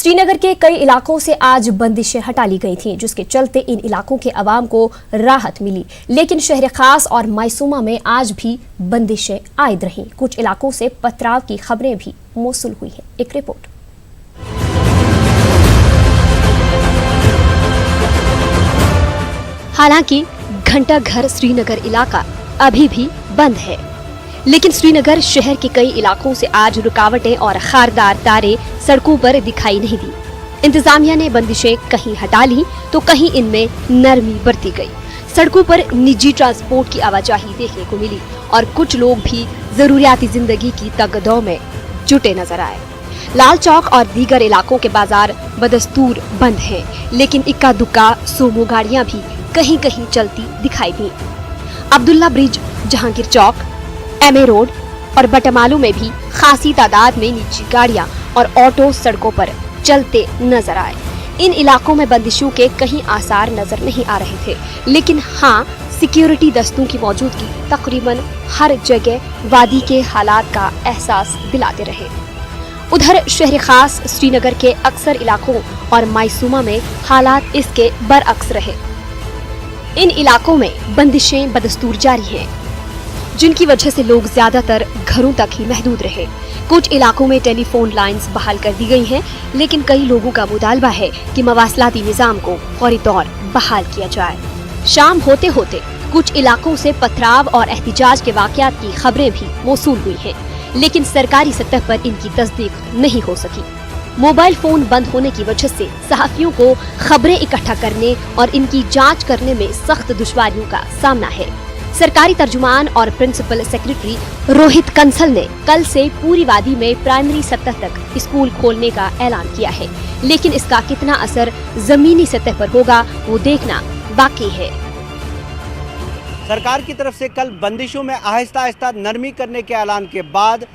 श्रीनगर के कई इलाकों से आज बंदिशें हटा ली गई थीं, जिसके चलते इन इलाकों के अवाम को राहत मिली। लेकिन शहर खास और मायसूमा में आज भी बंदिशें आयद रहीं। कुछ इलाकों से पथराव की खबरें भी मौसूल हुई हैं। एक रिपोर्ट। हालांकि घंटा घर श्रीनगर इलाका अभी भी बंद है, लेकिन श्रीनगर शहर के कई इलाकों से आज रुकावटें और खारदार तारे सड़कों पर दिखाई नहीं दी। इंतजामिया ने बंदिशें कहीं हटा ली तो कहीं इनमें नरमी बरती गई। सड़कों पर निजी ट्रांसपोर्ट की आवाजाही देखने को मिली और कुछ लोग भी जरूरियाती जिंदगी की तगदौ में जुटे नजर आए। लाल चौक और दीगर इलाकों के बाजार बदस्तूर बंद हैं, लेकिन इक्का दुक्का सोमो गाड़ियां भी कहीं कहीं चलती दिखाई दी। अब्दुल्ला ब्रिज, जहांगीर चौक, एमए रोड और बटमालू में भी खासी तादाद में निजी गाड़ियां और ऑटो सड़कों पर चलते नजर आए। इन इलाकों में बंदिशों के कहीं आसार नजर नहीं आ रहे थे, लेकिन हाँ, सिक्योरिटी दस्तों की मौजूदगी तकरीबन हर जगह वादी के हालात का एहसास दिलाते रहे। उधर शहर खास श्रीनगर के अक्सर इलाकों और मायसूमा में हालात इसके बरअक्स रहे। इन इलाकों में बंदिशें बदस्तूर जारी हैं, जिनकी वजह से लोग ज्यादातर घरों तक ही महदूद रहे। कुछ इलाकों में टेलीफोन लाइंस बहाल कर दी गई हैं, लेकिन कई लोगों का मुतालबा है कि मवासलाती निजाम को फौरी तौर बहाल किया जाए। शाम होते होते कुछ इलाकों से पथराव और एहतिजाज के वाकयात की खबरें भी मौसूल हुई हैं, लेकिन सरकारी सतह पर इनकी तस्दीक नहीं हो सकी। मोबाइल फोन बंद होने की वजह से सहाफियों को खबरें इकट्ठा करने और इनकी जांच करने में सख्त दुश्वारियों का सामना है। सरकारी तर्जुमान और प्रिंसिपल सेक्रेटरी रोहित कंसल ने कल से पूरी वादी में प्राइमरी सतह तक स्कूल खोलने का ऐलान किया है, लेकिन इसका कितना असर जमीनी सतह पर होगा वो देखना बाकी है। सरकार की तरफ से कल बंदिशों में आहिस्ता आहिस्ता नरमी करने के ऐलान के बाद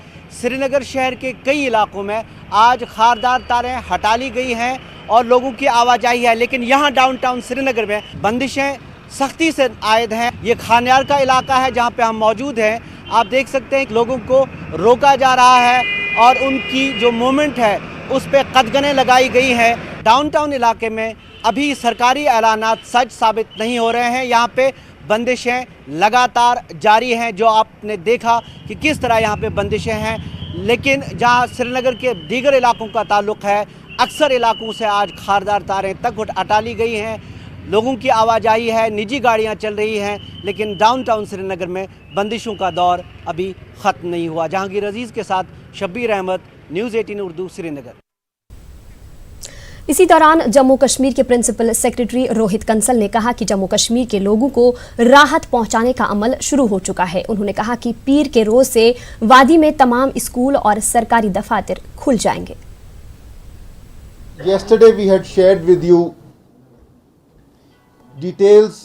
श्रीनगर शहर के कई इलाकों में आज खारदार तारें हटा ली गई हैं और लोगों की आवाजाही है, लेकिन यहाँ डाउनटाउन श्रीनगर में बंदिशें सख्ती से आयद हैं। ये खानियार का इलाका है जहाँ पे हम मौजूद हैं। आप देख सकते हैं कि लोगों को रोका जा रहा है और उनकी जो मूवमेंट है उस पर कदगनें लगाई गई हैं। डाउनटाउन इलाके में अभी सरकारी ऐलानात सच साबित नहीं हो रहे हैं। यहाँ पे बंदिशें लगातार जारी हैं, जो आपने देखा कि किस तरह यहाँ पे बंदिशें हैं। लेकिन जहाँ श्रीनगर के दीगर इलाकों का ताल्लुक़ है, अक्सर इलाकों से आज खारदार तारें तक हटा ली गई हैं। लोगों की आवाजाही है, निजी गाड़ियाँ चल रही हैं, लेकिन डाउनटाउन श्रीनगर में बंदिशों का दौर अभी ख़त्म नहीं हुआ। जहांगीर अजीज़ के साथ शब्बीर अहमद, न्यूज़ 18 उर्दू, श्रीनगर। इसी दौरान जम्मू कश्मीर के प्रिंसिपल सेक्रेटरी रोहित कंसल ने कहा कि जम्मू कश्मीर के लोगों को राहत पहुंचाने का अमल शुरू हो चुका है। उन्होंने कहा कि पीर के रोज से वादी में तमाम स्कूल और सरकारी दफातर खुल जाएंगे। Yesterday we had shared with you details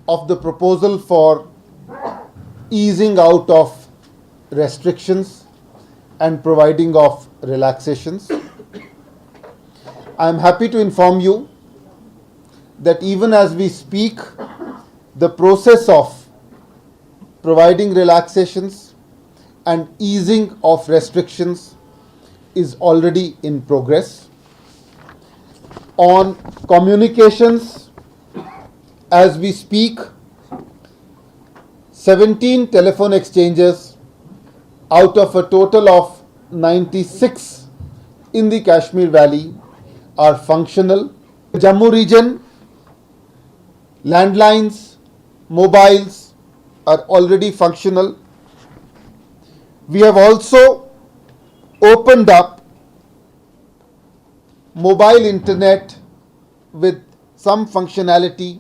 of the proposal for easing out of restrictions and providing of relaxations. I am happy to inform you that even as we speak, the process of providing relaxations and easing of restrictions is already in progress. On communications, as we speak, 17 telephone exchanges out of a total of 96 in the Kashmir Valley are functional. Jammu region, landlines, mobiles are already functional. We have also opened up mobile internet with some functionality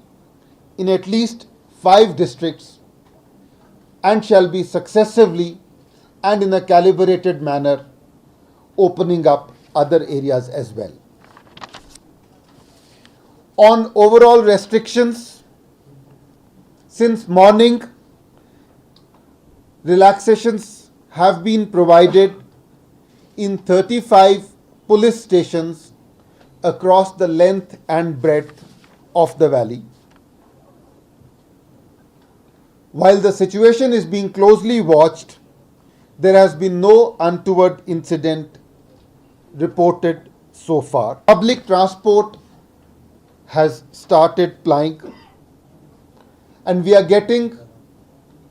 in at least 5 districts and shall be successively and in a calibrated manner opening up other areas as well. On overall restrictions, since morning, relaxations have been provided in 35 police stations across the length and breadth of the valley. While the situation is being closely watched, there has been no untoward incident reported so far. Public transport has started plying, and we are getting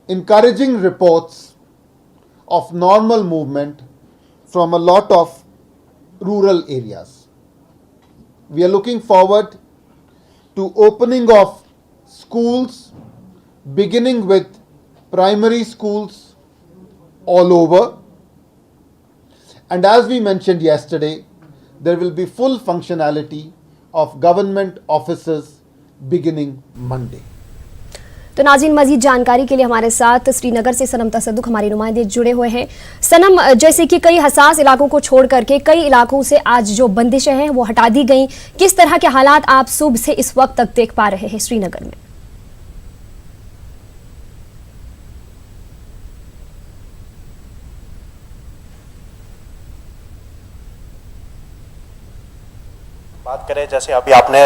encouraging reports of normal movement from a lot of rural areas. We are looking forward to opening of schools, beginning with primary schools all over. And as we mentioned yesterday, there will be full functionality of government offices beginning Monday. तो नाज़रीन, मजीद जानकारी के लिए हमारे साथ श्रीनगर से सनम तसद्दुक हमारे नुमाइंदे जुड़े हुए हैं। सनम, जैसे कि कई हसास इलाकों को छोड़ करके कई इलाकों से आज जो बंदिशें हैं वो हटा दी गई, किस तरह के हालात आप सुबह से इस वक्त तक देख पा रहे हैं श्रीनगर में? बात करें, जैसे अभी आपने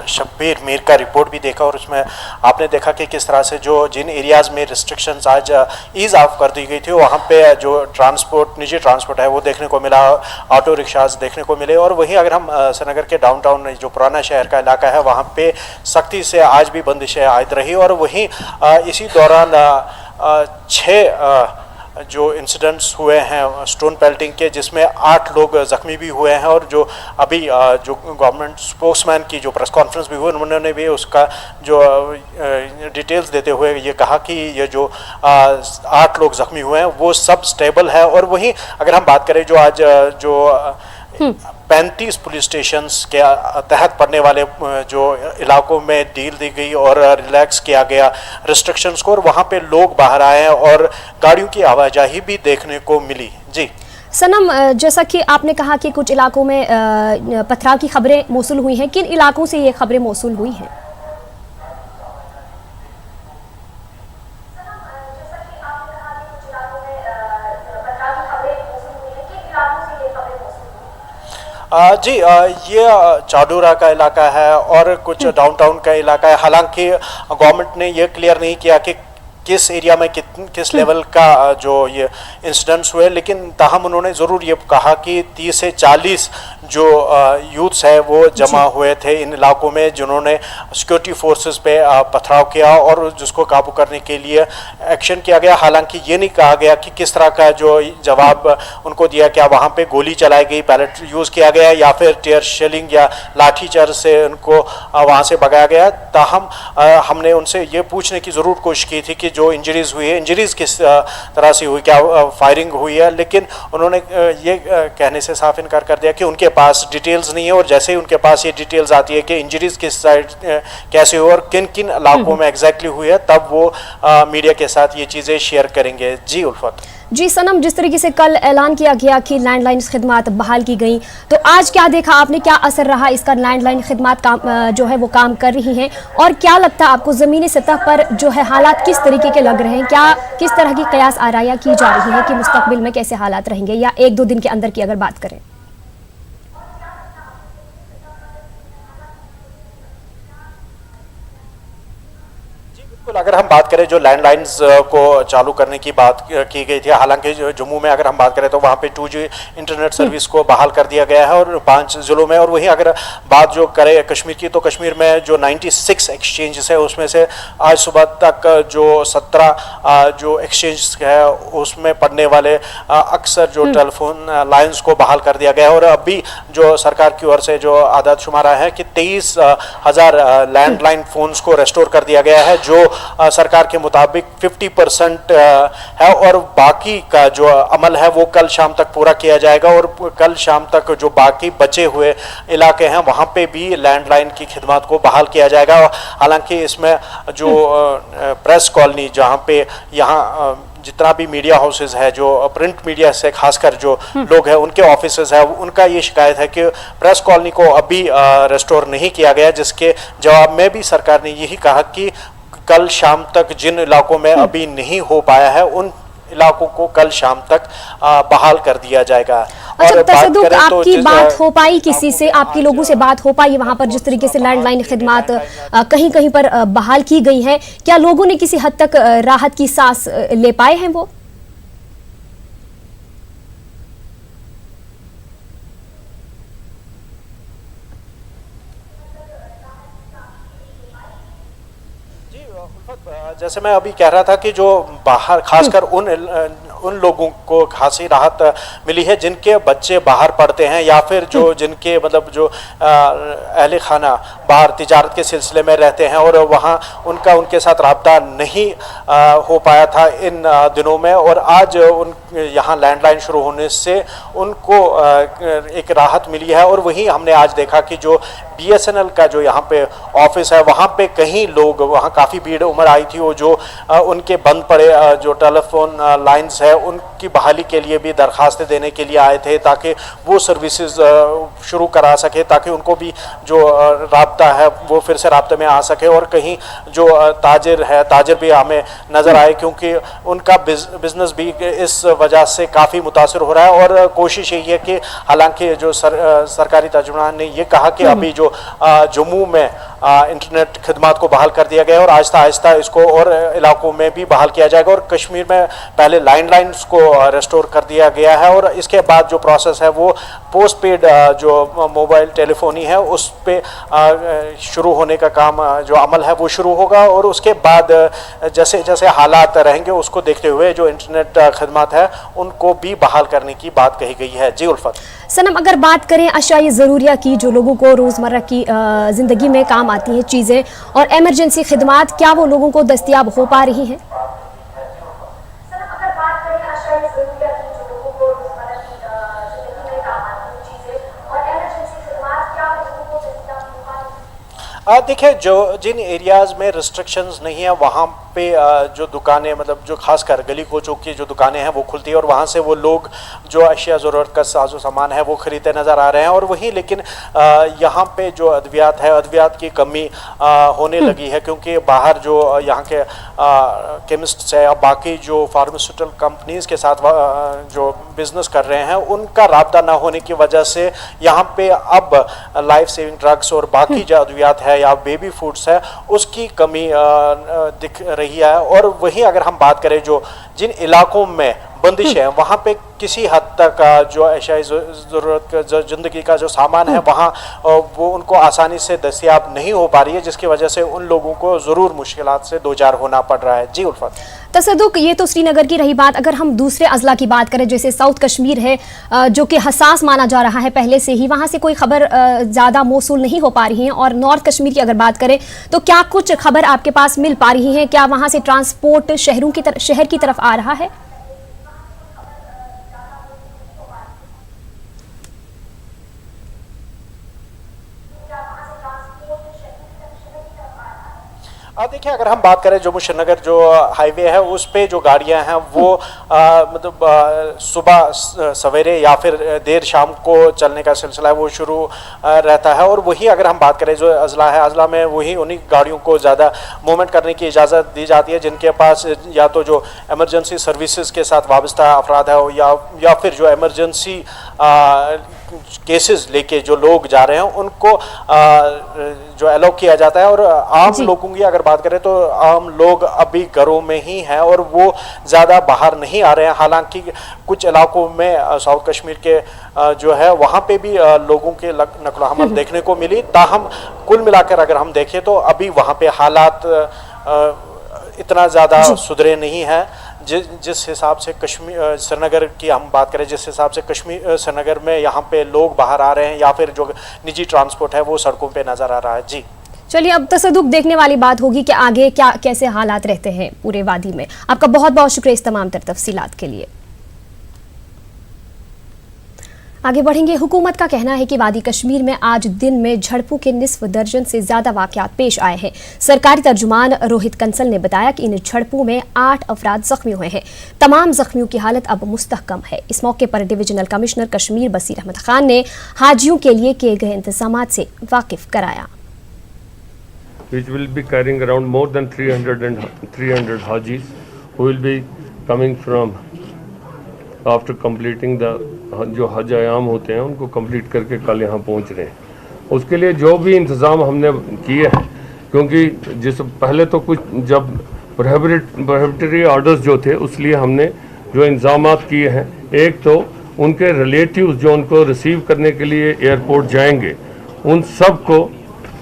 शब्बीर मीर का रिपोर्ट भी देखा और उसमें आपने देखा कि किस तरह से जो जिन एरियाज़ में रिस्ट्रिक्शंस आज ईज़ ऑफ कर दी गई थी वहाँ पे जो ट्रांसपोर्ट, निजी ट्रांसपोर्ट है वो देखने को मिला, ऑटो रिक्शाज देखने को मिले। और वहीं अगर हम श्रीनगर के डाउनटाउन जो पुराना शहर का इलाका है वहाँ पे सख्ती से आज भी बंदिशें आयद रही। और वहीं इसी दौरान 6 जो इंसिडेंट्स हुए हैं स्टोन पेल्टिंग के, जिसमें 8 लोग ज़ख्मी भी हुए हैं। और जो अभी जो गवर्नमेंट स्पोक्समैन की जो प्रेस कॉन्फ्रेंस भी हुई, उन्होंने भी उसका जो डिटेल्स देते हुए ये कहा कि ये जो 8 लोग ज़ख्मी हुए हैं वो सब स्टेबल है। और वहीं अगर हम बात करें जो आज जो 35 पुलिस स्टेशंस के तहत पड़ने वाले जो इलाकों में डील दी गई और रिलैक्स किया गया रिस्ट्रिक्शंस को, और वहाँ पे लोग बाहर आए हैं और गाड़ियों की आवाजाही भी देखने को मिली। जी सनम, जैसा कि आपने कहा कि कुछ इलाकों में पथराव की खबरें मौसूल हुई हैं, किन इलाकों से ये खबरें मौसूल हुई हैं? जी ये चाडोरा का इलाका है और कुछ डाउनटाउन का इलाका है। हालांकि गवर्नमेंट ने ये क्लियर नहीं किया कि किस एरिया में किस लेवल का जो ये इंसिडेंट्स हुए, लेकिन ताहम उन्होंने ज़रूर ये कहा कि 30 से 40 जो यूथ्स है वो जमा हुए थे इन इलाकों में, जिन्होंने सिक्योरिटी फोर्सेस पे पथराव किया और जिसको काबू करने के लिए एक्शन किया गया। हालांकि ये नहीं कहा गया कि किस तरह का जो जवाब उनको दिया, क्या वहाँ पे गोली चलाई गई, पैलेट यूज़ किया गया या फिर टीयर शेलिंग या लाठीचार्ज से उनको वहाँ से भगाया गया। ताहम हमने उनसे ये पूछने की ज़रूर कोशिश की थी कि जो इंजरीज़ हुई है, इंजरीज़ किस तरह से हुई, क्या फायरिंग हुई है, लेकिन उन्होंने ये कहने से साफ इनकार कर दिया कि उनके पास डिटेल्स नहीं है। और जैसे ही उनके पास ये डिटेल्स आती है कि इंजरीज़ किस साइड कैसे हुई और किन किन इलाकों में एग्जैक्टली हुई है, तब वो मीडिया के साथ ये चीज़ें शेयर करेंगे। जी उल्फत। जी सनम, जिस तरीके से कल ऐलान किया गया कि लैंडलाइन खिदमात बहाल की गई, तो आज क्या देखा आपने, क्या असर रहा इसका? लैंडलाइन खिदमात जो है वो काम कर रही हैं, और क्या लगता है आपको ज़मीनी सतह पर जो है हालात किस तरीके के लग रहे हैं? क्या किस तरह की कयास आराया की जा रही है कि मुस्तकबिल में कैसे हालात रहेंगे, या 1-2 दिन के अंदर की अगर बात करें? अगर हम बात करें जो लैंडलाइंस को चालू करने की बात की गई थी, हालांकि जम्मू में अगर हम बात करें तो वहाँ पे 2G इंटरनेट सर्विस को बहाल कर दिया गया है और 5 ज़िलों में। और वहीं अगर बात जो करें कश्मीर की, तो कश्मीर में जो 96 एक्सचेंजेस है उसमें से आज सुबह तक जो 17 जो एक्सचेंज है उसमें पड़ने वाले अक्सर जो टेलीफोन लाइन्स को बहाल कर दिया गया है। और अभी जो सरकार की ओर से जो आदाद शुमार है कि 23,000 लैंडलाइन फ़ोन्स को रेस्टोर कर दिया गया है, जो सरकार के मुताबिक 50% है। और बाकी का जो अमल है वो कल शाम तक पूरा किया जाएगा और कल शाम तक जो बाकी बचे हुए इलाके हैं वहाँ पे भी लैंडलाइन की खिदमत को बहाल किया जाएगा। हालांकि इसमें जो प्रेस कॉलोनी, जहाँ पे यहाँ जितना भी मीडिया हाउसेज है, जो प्रिंट मीडिया से खासकर जो लोग हैं उनके ऑफिसेज है, उनका ये शिकायत है कि प्रेस कॉलोनी को अभी रेस्टोर नहीं किया गया, जिसके जवाब में भी सरकार ने यही कहा कि कल शाम तक जिन इलाकों में अभी नहीं हो पाया है उन इलाकों को कल शाम तक बहाल कर दिया जाएगा। अच्छा तसद्दुक, आपकी बात हो पाई किसी से, आपके लोगों से बात हो पाई वहां पर जिस तरीके से लैंडलाइन खिदमत कहीं कहीं पर बहाल की गई है, क्या लोगों ने किसी हद तक राहत की सांस ले पाए हैं वो? जैसे मैं अभी कह रहा था कि जो बाहर खासकर उन लोगों को खासी राहत मिली है जिनके बच्चे बाहर पढ़ते हैं या फिर जो जिनके मतलब जो अहले खाना बाहर तिजारत के सिलसिले में रहते हैं और वहाँ उनके साथ रब्ता नहीं हो पाया था इन दिनों में, और आज यहाँ लैंडलाइन शुरू होने से उनको एक राहत मिली है। और वहीं हमने आज देखा कि जो BSNL का जो यहाँ पे ऑफिस है वहाँ पे कई लोग, वहाँ काफ़ी भीड़ उमड़ आई थी, वो जो उनके बंद पड़े जो टेलीफोन लाइंस है उनकी बहाली के लिए भी दरखास्तें देने के लिए आए थे ताकि वो सर्विसेज शुरू करा सके, ताकि उनको भी जो राब्ता है वो फिर से राब्ते में आ सके। और कहीं जो ताजिर भी हमें नज़र आए क्योंकि उनका बिजनेस भी इस वजह से काफ़ी मुतासर हो रहा है। और कोशिश यही है कि हालांकि जो सरकारी तर्जुमान ने ये कहा कि अभी जो जम्मू में इंटरनेट खिदमात को बहाल कर दिया गया है और आहिस्ता आहिस्ता इसको और इलाकों में भी बहाल किया जाएगा, और कश्मीर में पहले लाइंस को रेस्टोर कर दिया गया है और इसके बाद जो प्रोसेस है वो पोस्ट पेड जो मोबाइल टेलीफोनी है उस पे शुरू होने का काम जो अमल है वो शुरू होगा। और उसके बाद जैसे जैसे हालात रहेंगे उसको देखते हुए जो इंटरनेट खिदमात है उनको भी बहाल करने की बात कही गई है। जी उल्फत। सनम, अगर बात करें अशाई ज़रूरिया की जो लोगों को रोज़मर्रा की ज़िंदगी में काम आती हैं चीज़ें और एमरजेंसी खिदमात, क्या वो लोगों को दस्तयाब हो पा रही हैं? देखिए, जो जिन एरियाज़ में रिस्ट्रिक्शंस नहीं है वहाँ पे जो दुकानें मतलब जो खासकर गली कोचों की जो दुकानें हैं वो खुलती है और वहाँ से वो लोग जो अशिया ज़रूरत का साजो सामान है वो ख़रीदते नज़र आ रहे हैं। और वहीं लेकिन यहाँ पे जो अद्वियात है, अद्वियात की कमी होने लगी है क्योंकि बाहर जो यहाँ के केमिस्ट्स है और बाकी जो फार्मास्यूटिकल कंपनीज़ के साथ जो बिज़नेस कर रहे हैं उनका राब्ता ना होने की वजह से यहाँ पे अब लाइफ सेविंग ड्रग्स और बाकी जो अद्वियात है या बेबी फूड्स है उसकी कमी दिख रही है। और वहीं अगर हम बात करें जो जिन इलाकों में बंदिश है वहाँ पे किसी हद तक जो अशाई ज़रूरत का जो ज़िंदगी का जो सामान है वहाँ वो उनको आसानी से दस्तयाब नहीं हो पा रही है, जिसकी वजह से उन लोगों को ज़रूर मुश्किलात से दो चार होना पड़ रहा है। जी उल्फत। तसद्दुक, ये तो श्रीनगर की रही बात। अगर हम दूसरे अजला की बात करें जैसे साउथ कश्मीर है जो कि हसास माना जा रहा है पहले से ही, वहाँ से कोई खबर ज़्यादा मौसूल नहीं हो पा रही है। और नॉर्थ कश्मीर की अगर बात करें तो क्या कुछ खबर आपके पास मिल पा रही है? क्या वहाँ से ट्रांसपोर्ट शहर की तरफ आ रहा है? देखिए, अगर हम बात करें जम्मू श्रीनगर जो हाईवे है उस पे जो गाड़ियां हैं वो मतलब सुबह सवेरे या फिर देर शाम को चलने का सिलसिला है वो शुरू रहता है। और वही अगर हम बात करें जो अजला है, अजला में वही उन्हीं गाड़ियों को ज़्यादा मूवमेंट करने की इजाज़त दी जाती है जिनके पास या तो जो एमरजेंसी सर्विसेज के साथ वाबस्ता अफराद है या फिर जो एमरजेंसी केसेस लेके जो लोग जा रहे हैं उनको जो अलाउ किया जाता है। और आम लोगों की अगर बात करें तो आम लोग अभी घरों में ही हैं और वो ज़्यादा बाहर नहीं आ रहे हैं। हालांकि कुछ इलाकों में साउथ कश्मीर के जो है वहाँ पे भी लोगों के नकलो हमल देखने को मिली, ताहम कुल मिलाकर अगर हम देखें तो अभी वहाँ पे हालात इतना ज़्यादा सुधरे नहीं हैं जिस हिसाब से कश्मीर श्रीनगर की हम बात करें, जिस हिसाब से कश्मीर श्रीनगर में यहाँ पे लोग बाहर आ रहे हैं या फिर जो निजी ट्रांसपोर्ट है वो सड़कों पे नज़र आ रहा है। जी चलिए, अब तसद्दुक देखने वाली बात होगी कि आगे कैसे हालात रहते हैं पूरे वादी में। आपका बहुत बहुत शुक्रिया इस तमाम तफसीलात के लिए। आगे बढ़ेंगे। हुकूमत का कहना है कि वादी कश्मीर में आज दिन में झड़पों के निस्फ दर्जन से ज्यादा वाकयात पेश आए हैं। सरकारी तर्जुमान रोहित कंसल ने बताया कि इन झड़पों में 8 अफराद जख्मी हुए हैं। तमाम जख्मियों की हालत अब मुस्तहकम है। इस मौके पर डिविजनल कमिश्नर कश्मीर बसीर अहमद खान ने हाजियों के लिए किए गए इंतजाम से वाकिफ कराया। Which will be carrying around more than 300 Hajis who will be coming from after completing the जो हज आयाम होते हैं उनको कंप्लीट करके कल यहाँ पहुँच रहे हैं। उसके लिए जो भी इंतज़ाम हमने किए हैं, क्योंकि जिस पहले तो कुछ जब प्रोहिबिटरी ऑर्डर्स जो थे उसलिए हमने जो इंतजाम किए हैं, एक तो उनके रिलेटिव्स जो उनको रिसीव करने के लिए एयरपोर्ट जाएंगे उन सब को,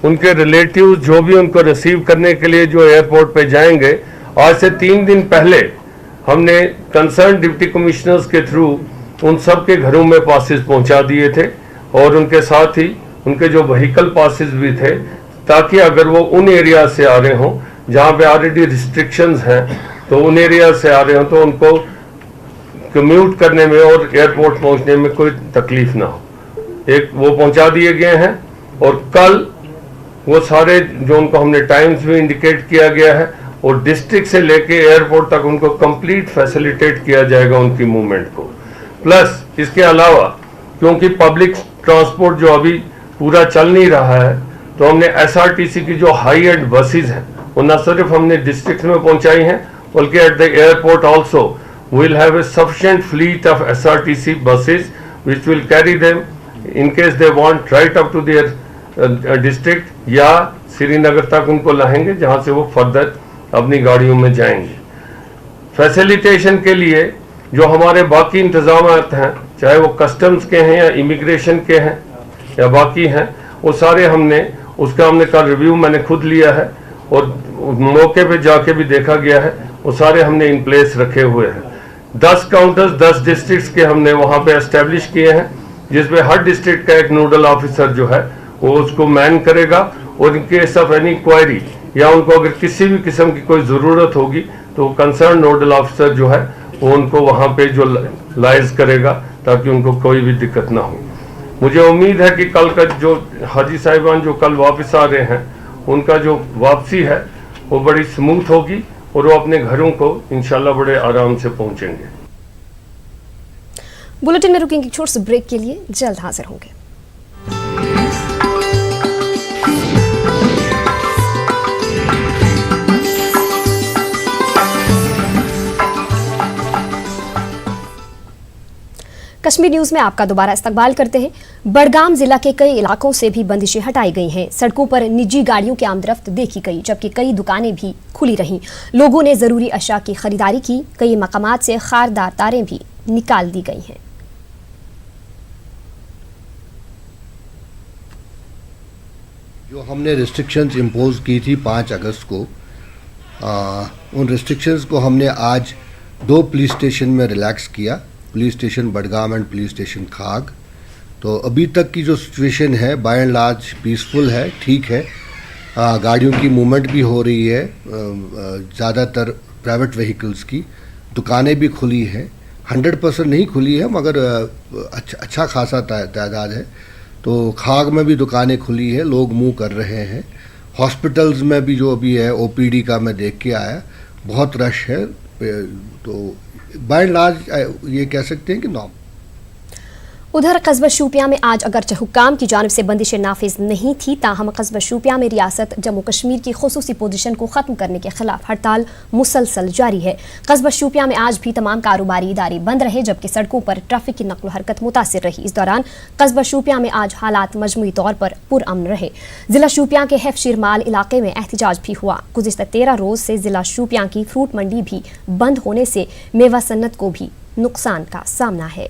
उनके रिलेटिव्स जो भी उनको रिसीव करने के लिए जो एयरपोर्ट पे जाएंगे आज से 3 दिन पहले हमने कंसर्न डिप्टी कमिश्नर्स के थ्रू उन सब के घरों में पासेस पहुंचा दिए थे और उनके साथ ही उनके जो व्हीकल पासेस भी थे, ताकि अगर वो उन एरिया से आ रहे हों जहां पे ऑलरेडी रिस्ट्रिक्शंस हैं, तो उन एरिया से आ रहे हों तो उनको कम्यूट करने में और एयरपोर्ट पहुंचने में कोई तकलीफ ना हो। एक वो पहुंचा दिए गए हैं और कल वो सारे जो उनको हमने टाइम्स भी इंडिकेट किया गया है और डिस्ट्रिक्ट से लेके एयरपोर्ट तक उनको कंप्लीट फैसिलिटेट किया जाएगा उनकी मूवमेंट को। प्लस इसके अलावा क्योंकि पब्लिक ट्रांसपोर्ट जो अभी पूरा चल नहीं रहा है, तो हमने एसआरटीसी की जो हाई एंड बसेस हैं वो न सिर्फ हमने डिस्ट्रिक्ट में पहुंचाई हैं, बल्कि at the airport also we'll have a sufficient fleet of SRTC buses which will carry them in case they want right up to their district या श्रीनगर तक उनको लाएंगे, जहां से वो फर्दर अपनी गाड़ियों में जाएंगे। फैसिलिटेशन के लिए जो हमारे बाकी इंतजाम हैं, चाहे वो कस्टम्स के हैं या इमिग्रेशन के हैं या बाकी हैं, वो सारे हमने कल रिव्यू मैंने खुद लिया है और मौके पे जाके भी देखा गया है, वो सारे हमने इन प्लेस रखे हुए हैं। 10 काउंटर्स 10 डिस्ट्रिक्ट्स के हमने वहां पे एस्टेब्लिश किए हैं, जिसमें हर डिस्ट्रिक्ट का एक नोडल ऑफिसर जो है वो उसको मैन करेगा और in case of any query या उनको अगर किसी भी किस्म की कोई ज़रूरत होगी तो कंसर्न नोडल ऑफिसर जो है वो उनको वहां पे जो लाइज करेगा ताकि उनको कोई भी दिक्कत ना हो। मुझे उम्मीद है कि कल का जो हाजी साहिबान जो कल वापस आ रहे हैं, उनका जो वापसी है वो बड़ी स्मूथ होगी और वो अपने घरों को इंशाल्लाह बड़े आराम से पहुंचेंगे। बुलेटिन में रुकेंगे छोटे से ब्रेक के लिए, जल्द हाजिर होंगे। कश्मीर न्यूज में आपका दोबारा इस्तकबाल करते हैं। बड़गाम जिला के कई इलाकों से भी बंदिशें हटाई गई हैं। सड़कों पर निजी गाड़ियों की आमदरफ्त देखी गई, जबकि कई दुकानें भी खुली रहीं। लोगों ने जरूरी अशिया की खरीदारी की। कई मकामात से खारदार तारें भी निकाल दी गई हैं। जो हमने रिस्ट्रिक्शंस इम्पोज की थी 5 अगस्त को, उन रिस्ट्रिक्शंस को हमने आज 2 पुलिस स्टेशन में रिलैक्स किया, police station Budgam and police station Khag. तो अभी तक की जो सिचुएशन है बाय एंड लार्ज पीसफुल है, ठीक है। गाड़ियों की मूवमेंट भी हो रही है, ज़्यादातर प्राइवेट व्हीकल्स की। दुकानें भी खुली हैं, 100% नहीं खुली है मगर अच्छा खासा तादाद है। तो खाग में भी दुकानें खुली है, लोग मूव कर रहे हैं। हॉस्पिटल्स में भी जो अभी है ओपीडी का मैं देख के आया, बहुत रश है। तो बाय एंड लार्ज ये कह सकते हैं कि नॉर्मल। उधर कस्बा शोपियां में आज अगरचे हुक्काम की जानिब से बंदिशें नाफिज नहीं थी, ताहम कस्बा शोपियां में रियासत जम्मू कश्मीर की खुसूसी पोजीशन को खत्म करने के खिलाफ हड़ताल मुसलसल जारी है। कस्बा शोपियां में आज भी तमाम कारोबारी इदारे बंद रहे, जबकि सड़कों पर ट्रैफिक की नकलो हरकत मुतासिर रही। इस दौरान कस्बा शोपियां में आज हालात मजमूई तौर पर पुरअमन रहे। जिला शोपियां के हैफशीरमाल इलाके में एहतजाज भी हुआ। गुज़िश्ता 13 रोज से जिला शोपियां की फ्रूट मंडी भी बंद होने से मेवा सन्नत को भी नुकसान का सामना है।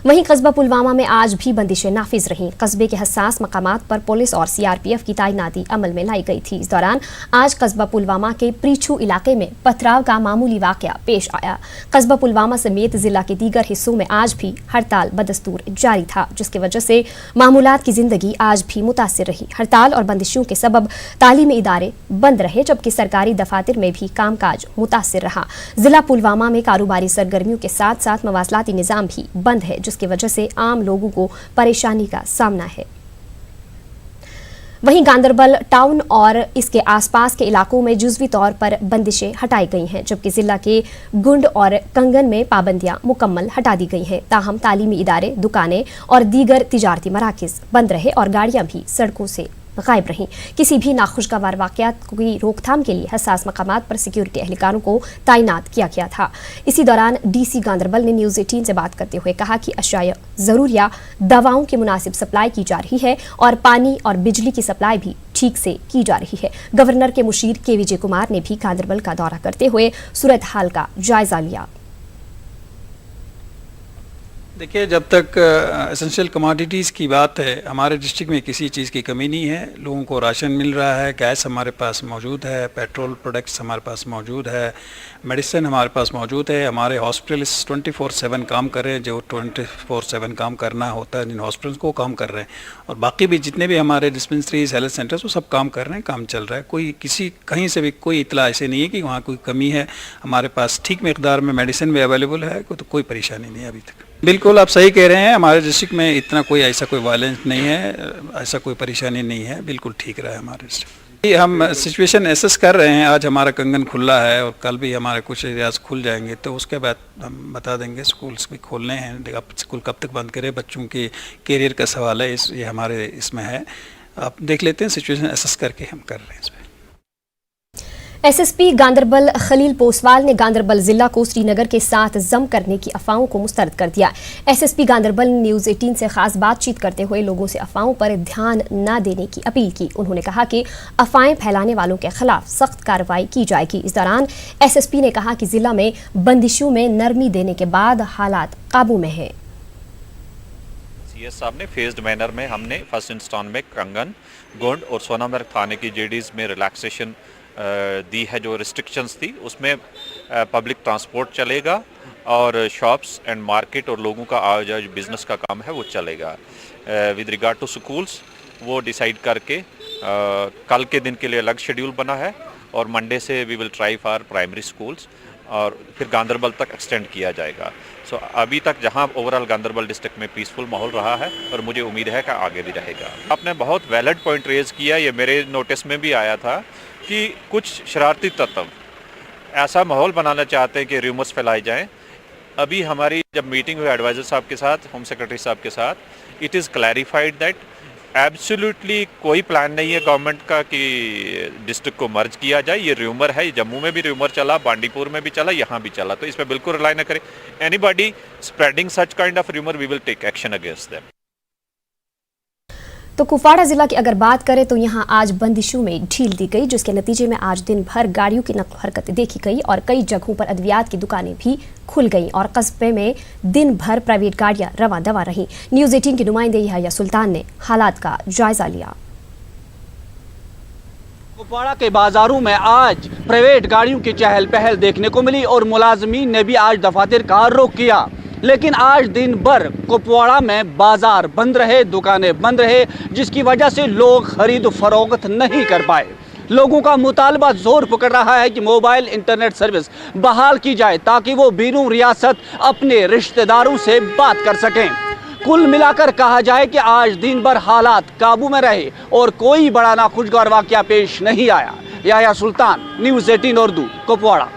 वहीं कस्बा पुलवामा में आज भी बंदिशें नाफिज रहीं। कस्बे के हसास मकामात पर पुलिस और सीआरपीएफ की तैनाती अमल में लाई गई थी। इस दौरान आज कस्बा पुलवामा के प्रीछू इलाके में पथराव का मामूली वाकया पेश आया। कस्बा पुलवामा समेत जिला के दीगर हिस्सों में आज भी हड़ताल बदस्तूर जारी था, जिसकी वजह से मामूलात की जिंदगी आज भी मुतासिर रही। हड़ताल और बंदिशों के सबब तालीमी इदारे बंद रहे, जबकि सरकारी दफातर में भी कामकाज मुतासिर रहा। जिला पुलवामा में कारोबारी सरगर्मियों के साथ साथ मवासलाती निज़ाम भी बंद है, जिसकी वजह से आम लोगों को परेशानी का सामना है। वहीं गांदरबल टाउन और इसके आसपास के इलाकों में जुज़वी तौर पर बंदिशें हटाई गई हैं, जबकि जिला के गुंड और कंगन में पाबंदियां मुकम्मल हटा दी गई हैं। ताहम तालीमी इदारे, दुकानें और दीगर तिजारती मराकिज बंद रहे और गाड़ियां भी सड़कों से गायब रहीं। किसी भी नाखुशगवार वाकयात की रोकथाम के लिए हसास मकामात पर सिक्योरिटी एहलकारों को तैनात किया गया था। इसी दौरान डीसी गांदरबल ने न्यूज़ 18 से बात करते हुए कहा कि अशिया ज़रूरिया दवाओं की मुनासिब सप्लाई की जा रही है और पानी और बिजली की सप्लाई भी ठीक से की जा रही है। गवर्नर के मुशीर के विजय कुमार ने भी गांदरबल का दौरा करते हुए सूरत हाल का जायजा लिया। देखिए, जब तक एसेंशियल कमोडिटीज़ की बात है, हमारे डिस्ट्रिक्ट में किसी चीज़ की कमी नहीं है। लोगों को राशन मिल रहा है, गैस हमारे पास मौजूद है, पेट्रोल प्रोडक्ट्स हमारे पास मौजूद है, मेडिसिन हमारे पास मौजूद है। हमारे हॉस्पिटल 24/7 काम कर रहे हैं, जो 24/7 काम करना होता है जिन हॉस्पिटल्स को काम कर रहे हैं। और बाकी भी जितने भी हमारे डिस्पेंसरीज, हेल्थ सेंटर्स, वो सब काम कर रहे हैं, काम चल रहा है। कोई कहीं से भी कोई इतला ऐसे नहीं है कि वहाँ कोई कमी है। हमारे पास ठीक मकदार में मेडिसिन भी अवेलेबल है, तो कोई परेशानी नहीं है अभी तक। बिल्कुल आप सही कह रहे हैं, हमारे डिस्ट्रिक्ट में इतना कोई ऐसा कोई वायलेंस नहीं है, ऐसा कोई परेशानी नहीं है, बिल्कुल ठीक रहा है हमारे डिस्ट्रिक्ट। हम सिचुएशन एसेस कर रहे हैं। आज हमारा कंगन खुला है और कल भी हमारे कुछ एरियाज खुल जाएंगे, तो उसके बाद हम बता देंगे। स्कूल्स भी खोलने हैं, अब स्कूल कब तक बंद करें, बच्चों के कैरियर का सवाल है, ये हमारे इसमें है। आप देख लेते हैं, सिचुएशन एसेस करके हम कर रहे हैं इसमें। एसएसपी गांदरबल खलील पोसवाल ने गांदरबल जिला को श्रीनगर के साथ जम करने की अफवाहों को मुस्तरद कर दिया। एसएसपी गांदरबल ने न्यूज़ 18 से खास बातचीत करते हुए लोगों से अफवाहों पर ध्यान न देने की अपील की। उन्होंने कहा कि अफवाहें फैलाने वालों के खिलाफ सख्त कार्रवाई की जाएगी। इस दौरान एसएसपी ने कहा कि जिला में बंदिशों में नरमी देने के बाद हालात काबू में है। सीएस साहब ने फेज्ड मैनर में हमने फर्स्ट इंस्टॉल में कंगन, गोंड और सोनामर्ग थाने की जेडीज में रिलैक्सेशन दी है। जो रिस्ट्रिक्शंस थी उसमें पब्लिक ट्रांसपोर्ट चलेगा और शॉप्स एंड मार्केट और लोगों का आवाजाही बिजनेस का काम है वो चलेगा। विद रिगार्ड टू स्कूल्स वो डिसाइड करके कल के दिन के लिए अलग शेड्यूल बना है और मंडे से we will try for primary schools और फिर गांदरबल तक एक्सटेंड किया जाएगा। सो अभी तक जहां ओवरऑल गांदरबल डिस्ट्रिक्ट में पीसफुल माहौल रहा है और मुझे उम्मीद है कि आगे भी रहेगा। आपने बहुत वैलिड पॉइंट रेज किया, ये मेरे नोटिस में भी आया था कि कुछ शरारती तत्व ऐसा माहौल बनाना चाहते हैं कि रूमर्स फैलाई जाएं। अभी हमारी जब मीटिंग हुई एडवाइज़र साहब के साथ, होम सेक्रेटरी साहब के साथ, it is clarified that absolutely कोई प्लान नहीं है गवर्नमेंट का कि डिस्ट्रिक्ट को मर्ज किया जाए। ये रूमर है, जम्मू में भी रूमर चला, बांडीपुर में भी चला, यहाँ भी चला, तो इस पर बिल्कुल रिलाई न करें। Anybody spreading such kind of rumour we will take action against them. तो कुपवाड़ा जिला की अगर बात करें तो यहां आज बंदिशों में ढील दी गई, जिसके नतीजे में आज दिन भर गाड़ियों की नकल हरकत देखी गई और कई जगहों पर अद्वियात की दुकानें भी खुल गईं और कस्बे में दिन भर प्राइवेट गाड़ियां रवा दवा रहीं। न्यूज़ 18 के नुमाइंदे यहया सुल्तान ने हालात का जायजा लिया। कुपवाड़ा के बाजारों में आज प्राइवेट गाड़ियों की चहल पहल देखने को मिली और मुलाजमीन ने भी आज दफातर का रुख किया। लेकिन आज दिन भर कुपवाड़ा में बाजार बंद रहे, दुकानें बंद रहे, जिसकी वजह से लोग खरीद फरोख्त नहीं कर पाए। लोगों का मुतालबा जोर पकड़ रहा है कि मोबाइल इंटरनेट सर्विस बहाल की जाए ताकि वो बीनू रियासत अपने रिश्तेदारों से बात कर सकें। कुल मिलाकर कहा जाए कि आज दिन भर हालात काबू में रहे और कोई बड़ा नाखुशगवार वाकया पेश नहीं आया। यहया सुल्तान, न्यूज़ 18 उर्दू, कुपवाड़ा।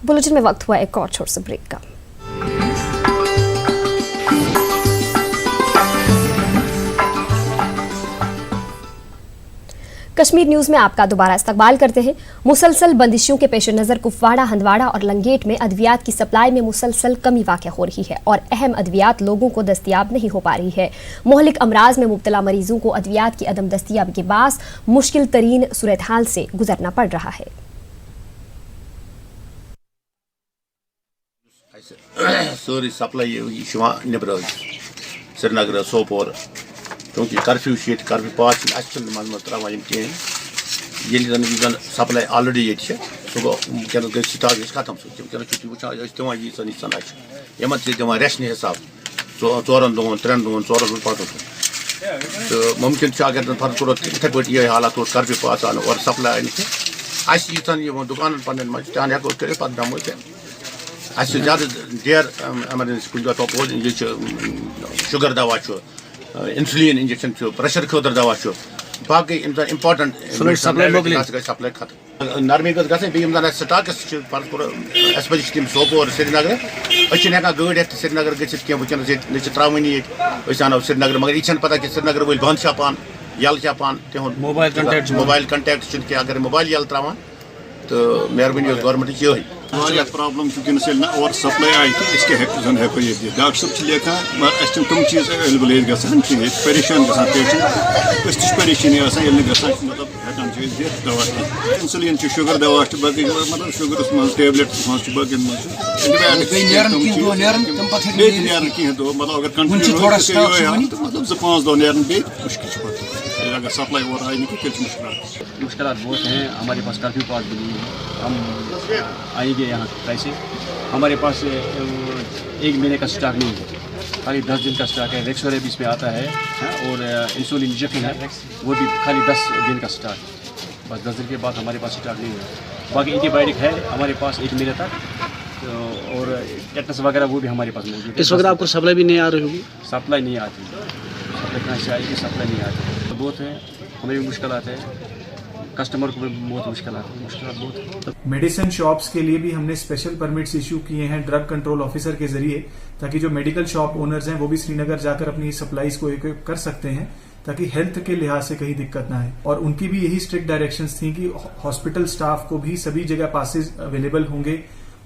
बुलेटिन में वक्त हुआ एक और छोटे से ब्रेक का। कश्मीर न्यूज में आपका दोबारा इस्तकबाल करते हैं। मुसलसल बंदिशों के पेश नज़र कुपवाड़ा, हंदवाड़ा और लंगेट में अद्वियात की सप्लाई में मुसलसल कमी वाक़ हो रही है और अहम अद्वियात लोगों को दस्तियाब नहीं हो पा रही है। मोहलिक अमराज में मुब्तला मरीजों को अद्वियात की अदम दस्तियाबी के बास मुश्किल तरीन सूरत हाल से गुजरना पड़ रहा है। सारी सप्लाई नबर श्रीनगर सोपोर क्योंकि कर्फ्यू कर्फ्यू पास मज त्रावान कहें सप्लाई ऑलरेडी ये सह गो वनस गई स्टाक खत्म सह वुचान दिवान यीन यमन दिवान रेशन हिसाब 4 दोहन 3 दोहन 4 रोज पत तो मुमकिन अगर फर्ज करो इथे पे ये हालात कर्फ्यू पास आन और सप्लाई यून दुकान पन्न मज तान हेको कर पे दमो ज़्यादा डेयर एमरजेंसी कुछ तपोज ये शुगर दवा इंसुलिन इंजेक्शन प्रेशर खुद दवा बाकी इम्पार्टेंट सप्लाई खत्म नरमी गई स्टाकस फर्ज करो अस पे तम सोपोर श्रीनगर हेकान गाड़ी हेत श्रीनगर गि वनस त्रावानी ये अनो श्रीनगर मगर यह पता कि श्रीनगर वल बंद पान यल पान तिहुद मोबाइल कंटेक्ट क्या अगर मोबाइल यल त्रावान तो मेहरबानी गवर्नमेंट ये प्रॉब्लम और सप्लाई आई तो इसके हेको ये डॉक्टर साहब लेखा मगर तुम चीज़ अवेलेबल गसान परेशान गसान पेशेंट परेशानी मतलब हेकान दवा इंसुलिन शुगर दवा मतलब शुगर टेबलेट बाकी कहें दो मतलब अगर कंटिन्यू मतलब 2-5 दो नेरन बे मुश्किल अगर सप्लाई और आई नहीं तो मुश्किल बहुत हैं। हमारे पास कर्फ्यू पास भी नहीं है, हम आएंगे यहाँ कैसे? हमारे पास 1 महीने का स्टॉक नहीं है, खाली 10 दिन का स्टॉक है। रेक्सोरेब इसमें आता है और इंसुलिन इंजेक्शन है, वो भी खाली 10 दिन का स्टॉक, बस 10 दिन के बाद हमारे पास स्टॉक नहीं है। बाकी एंटीबायोटिक है हमारे पास 1 महीने तक, और टेटनस वगैरह वो भी हमारे पास मौजूद है। इस वक्त आपको सप्लाई भी नहीं आ रही होगी? सप्लाई नहीं आती, सप्लाई से आएगी, सप्लाई नहीं आती तो बहुत है, हमें भी मुश्किल आते हैं, कस्टमर को भी बहुत मुश्किल बहुत। मेडिसिन शॉप्स के लिए भी हमने स्पेशल परमिट्स इशू किए हैं ड्रग कंट्रोल ऑफिसर के जरिए, ताकि जो मेडिकल शॉप ओनर्स हैं वो भी श्रीनगर जाकर अपनी सप्लाईज को इक्विप कर सकते हैं, ताकि हेल्थ के लिहाज से कहीं दिक्कत ना आए। और उनकी भी यही स्ट्रिक्ट डायरेक्शंस थी कि हॉस्पिटल स्टाफ को भी सभी जगह पासेज अवेलेबल होंगे,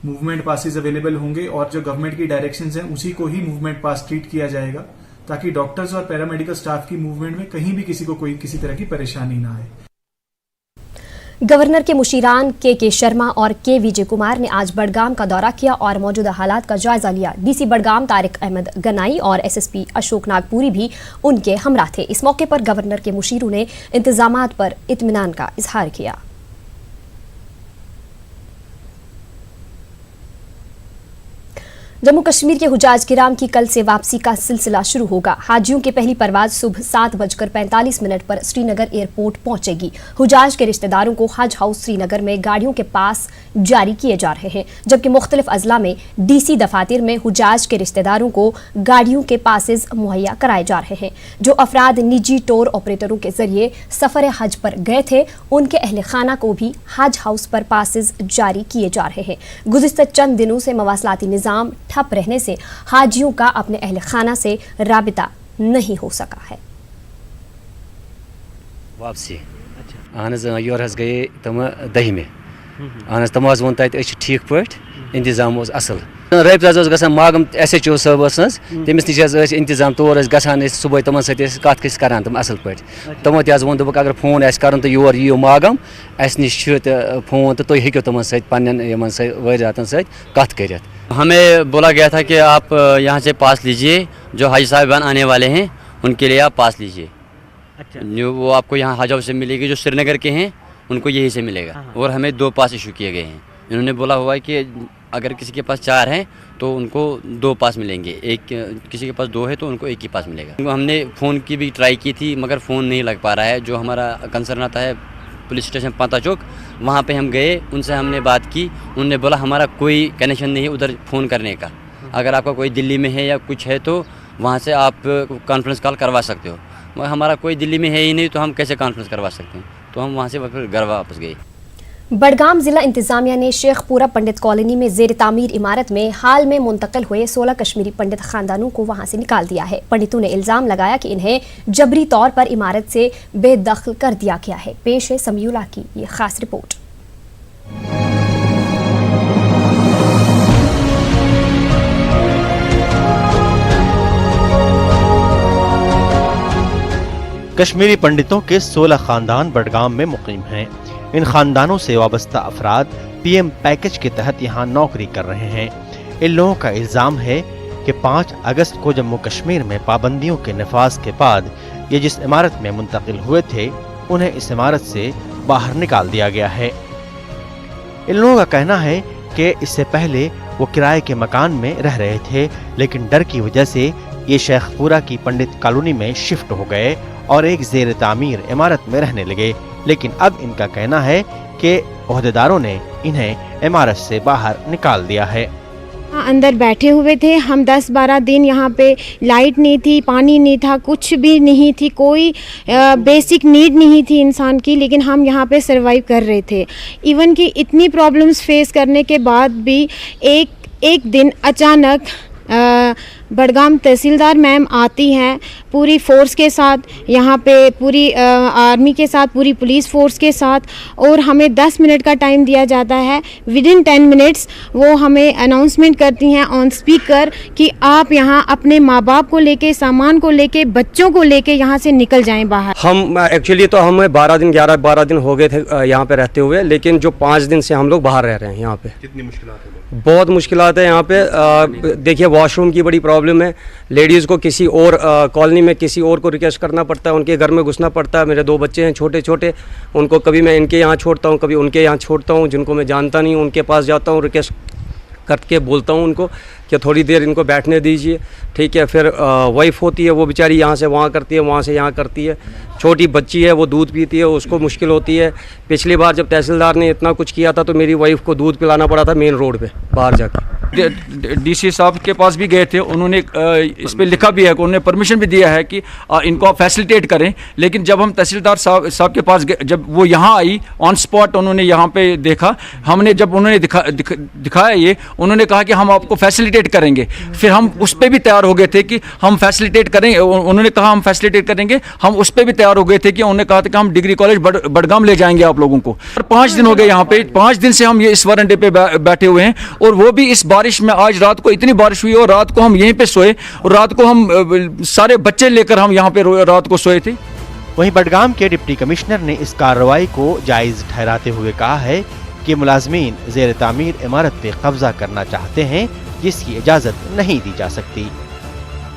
मूवमेंट पासेज अवेलेबल होंगे, और जो गवर्नमेंट की डायरेक्शंस हैं उसी को ही मूवमेंट पास ट्रीट किया जाएगा, ताकि डॉक्टर्स और पैरामेडिकल स्टाफ की मूवमेंट में कहीं भी किसी को कोई किसी तरह की परेशानी ना आए। गवर्नर के मुशीरान के शर्मा और के विजय कुमार ने आज बडगाम का दौरा किया और मौजूदा हालात का जायजा लिया। डीसी बडगाम तारिक अहमद गनाई और एसएसपी अशोक नागपुरी भी उनके हमरा थे। इस मौके पर गवर्नर के मुशीरों ने इंतजामात पर इत्मीनान का इजहार किया। जम्मू कश्मीर के हुजाज किराम की कल से वापसी का सिलसिला शुरू होगा। हाजियों की पहली परवाज सुबह 7:45 पर श्रीनगर एयरपोर्ट पहुंचेगी। हुजाज के रिश्तेदारों को हज हाउस श्रीनगर में गाड़ियों के पास जारी किए जा रहे हैं, जबकि मुख्तलिफ अजला में डीसी दफातर में हुजाज के रिश्तेदारों को गाड़ियों के पासेज मुहैया कराए जा रहे हैं। जो अफराद निजी टूर ऑपरेटरों के जरिए सफर हज पर गए थे, उनके अहल खाना को भी हज हाउस पर पासेज जारी किए जा रहे हैं। गुज़िश्ता चंद दिनों से मवासलाती निज़ाम ठप रहने से हाजियों का अपने अहल खाना से राबिता नहीं हो सका है। वापसी योर गए तम 10 में तम वो तक ठीक पे इंतजाम असल रबत गसान मागम SHO साहब तमिस नश इंतजाम तौर गसान सुबह तमन सत करान तम असल पे तमो तोन दोक अगर फोन कर तो योर यीओ मागम अस नश फोन तो तुम हेको तमन सत वारियातन सत कर। हमें बोला गया था कि आप यहाँ से पास लीजिए, जो हाजी साहिबान आने वाले हैं उनके लिए आप पास लीजिए। अच्छा। जो वो आपको यहाँ हज हाउस से मिलेगी, जो श्रीनगर के हैं उनको यहीं से मिलेगा। और हमें 2 पास इशू किए गए हैं। इन्होंने बोला हुआ है कि अगर किसी के पास 4 हैं तो उनको 2 पास मिलेंगे, किसी के पास 2 है तो उनको 1 ही पास मिलेगा। हमने फ़ोन की भी ट्राई की थी मगर फ़ोन नहीं लग पा रहा है। जो हमारा कंसर्न आता है पुलिस स्टेशन पांता चौक, वहाँ पे हम गए, उनसे हमने बात की, उन्होंने बोला हमारा कोई कनेक्शन नहीं है उधर फ़ोन करने का। अगर आपका कोई दिल्ली में है या कुछ है तो वहाँ से आप कॉन्फ्रेंस कॉल करवा सकते हो, मगर हमारा कोई दिल्ली में है ही नहीं तो हम कैसे कॉन्फ्रेंस करवा सकते हैं। तो हम वहाँ से फिर घर वापस गए। बडगाम जिला इंतजामिया ने शेखपुरा पंडित कॉलोनी में जेर तामीर इमारत में हाल में मुंतकिल हुए 16 कश्मीरी पंडित खानदानों को वहां से निकाल दिया है। पंडितों ने इल्जाम लगाया कि इन्हें जबरी तौर पर इमारत से बेदखल कर दिया गया है। पेश है समीउल्लाह की ये खास रिपोर्ट। कश्मीरी पंडितों के 16 खानदान बडगाम में मुकीम हैं। इन खानदानों से वाबस्ता अफराद PM पैकेज के तहत यहाँ नौकरी कर रहे हैं। इन लोगों का इल्ज़ाम है कि 5 अगस्त को जम्मू कश्मीर में पाबंदियों के नफाज के बाद ये जिस इमारत में मुंतकिल हुए थे उन्हें इस इमारत से बाहर निकाल दिया गया है। इन लोगों का कहना है कि इससे पहले वो किराए के मकान में रह रहे थे, लेकिन डर की वजह से ये शेखपुरा की पंडित कॉलोनी में शिफ्ट हो गए और एक जेर तामीर इमारत में रहने लगे। लेकिन अब इनका कहना है कि ओहदेदारों ने इन्हें इमारत से बाहर निकाल दिया है। अंदर बैठे हुए थे हम 10-12 दिन। यहाँ पे लाइट नहीं थी, पानी नहीं था, कुछ भी नहीं थी, कोई बेसिक नीड नहीं थी इंसान की, लेकिन हम यहाँ पे सरवाइव कर रहे थे। इवन कि इतनी प्रॉब्लम्स फेस करने के बाद भी एक दिन अचानक बडगाम तहसीलदार मैम आती हैं पूरी फोर्स के साथ, यहाँ पे पूरी आर्मी के साथ, पूरी पुलिस फोर्स के साथ, और हमें 10 मिनट का टाइम दिया जाता है। विदिन 10 मिनट्स वो हमें अनाउंसमेंट करती हैं ऑन स्पीकर कि आप यहाँ अपने माँ बाप को लेके, सामान को लेके, बच्चों को लेके यहाँ से निकल जाएं बाहर। हम एक्चुअली तो हमें 11 दिन हो गए थे यहाँ पे रहते हुए, लेकिन जो 5 दिन से हम लोग बाहर रह रहे हैं यहाँ पे। कितनी मुश्किलात है? बहुत मुश्किलात है यहाँ पे। देखिए वॉशरूम की बड़ी प्रॉब्लम है। लेडीज़ को किसी और कॉलोनी में किसी और को रिक्वेस्ट करना पड़ता है, उनके घर में घुसना पड़ता है। मेरे 2 बच्चे हैं छोटे छोटे, उनको कभी मैं इनके यहाँ छोड़ता हूँ, कभी उनके यहाँ छोड़ता हूँ। जिनको मैं जानता नहीं उनके पास जाता हूँ, रिक्वेस्ट करके बोलता हूँ उनको कि थोड़ी देर इनको बैठने दीजिए, ठीक है। फिर वाइफ होती है वो बेचारी यहाँ से वहाँ करती है, वहाँ से यहाँ करती है। छोटी बच्ची है वो दूध पीती है, उसको मुश्किल होती है। पिछली बार जब तहसीलदार ने इतना कुछ किया था तो मेरी वाइफ को दूध पिलाना पड़ा था मेन रोड पे बाहर जाकर। डीसी साहब के पास भी गए थे, उन्होंने इस पे लिखा भी है कि उन्होंने परमिशन भी दिया है कि इनको आप फैसिलिटेट करें। लेकिन जब हम तहसीलदार साहब के पास गए, जब वो यहाँ आई ऑन स्पॉट, उन्होंने यहाँ पे देखा, हमने जब उन्होंने दिखाया ये, उन्होंने कहा कि हम आपको फैसिलिटेट करेंगे। फिर हम उस पर भी तैयार हो गए थे कि हम फैसिलिटेट करेंगे, उन्होंने कहा हम फैसिलिटेट करेंगे, हम उस पर भी तैयार हो गए थे कि उन्होंने कहा था कि हम डिग्री कॉलेज बडगाम ले जाएंगे आप लोगों को। 5 दिन हो गए यहाँ पे, 5 दिन से हम ये इस वरांडे पे बैठे हुए हैं, और वो भी इस बारिश में। आज रात को इतनी बारिश हुई और रात को हम यहीं पे सोए, और रात को हम सारे बच्चे लेकर हम यहाँ पे रात को सोए थे। वहीं बडगाम के डिप्टी कमिश्नर ने इस कार्रवाई को जायज ठहराते हुए कहा है कि मुलाजमीन ज़ेर तामीर इमारत पे कब्जा करना चाहते हैं, जिसकी इजाजत नहीं दी जा सकती।